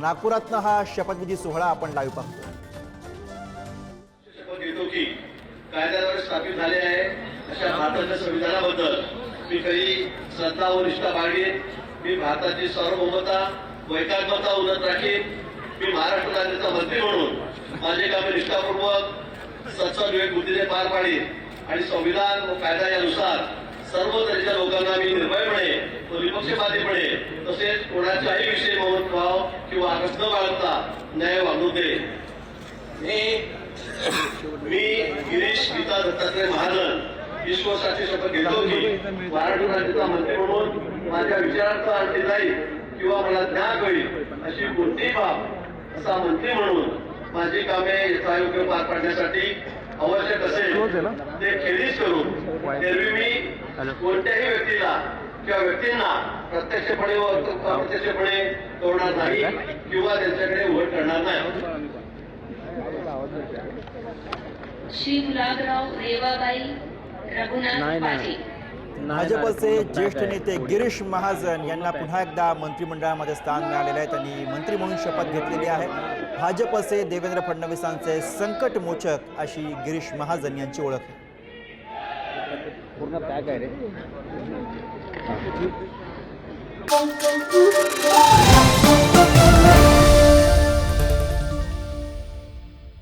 नागपुरातनं हा शपथविधी सोहळा आपण लाईव्ह पाहतो। शपथ घेतो की कायद्याद्वारे स्थापित झाले आहे अशा भारताच्या संविधानाबद्दल मी खरी श्रद्धा व निष्ठा बाळगेन। मी भारताची सार्वभौमता व एकात्मता उन्नत राखीन। मी महाराष्ट्र राज्याचा मंत्री म्हणून माझे कामे निष्ठापूर्वक सत्सद विवेक बुद्धीने पार पाडीन आणि संविधान व कायदा यानुसार सर्व तऱ्हेच्या लोकांना मी निर्भयपणे व निपक्षपातीपणे तसेच कोणाच्याही विषयी ममत्भाव किंवा आकस न बाळगता न्याय वागणूक देईन। मी गिरीश गीता दत्तात्रय महाजन विश्वासाची शपथ घेतो की महाराष्ट्र राज्याचा मंत्री म्हणून माझ्या विचारांचा अंती जाईल किंवा मला ज्ञान होईल अशी कोणतीही बाब असा मंत्री म्हणून माझी कामे यथायोग्य पार पाडण्यासाठी आवश्यक असेल ते खेळीच करून एरवी मी कोणत्याही व्यक्तीला किंवा व्यक्तींना प्रत्यक्षपणे व अप्रत्यक्षपणे तोडणार नाही किंवा त्यांच्याकडे उघड करणार नाही। श्री गुलाबराव रेवाबाई रघुनाथ पाटील। भाजपचे ज्येष्ठ नेते गिरीश महाजन यांना पुन्हा एकदा मंत्रिमंडळामध्ये स्थान मिळालेले आहे। त्यांनी मंत्री म्हणून शपथ घेतलेली आहे। भाजपचे देवेंद्र फडणवीसांचे संकट मोचक अशी गिरीश महाजन यांची ओळख आहे। पूर्ण पॅक आहे रे।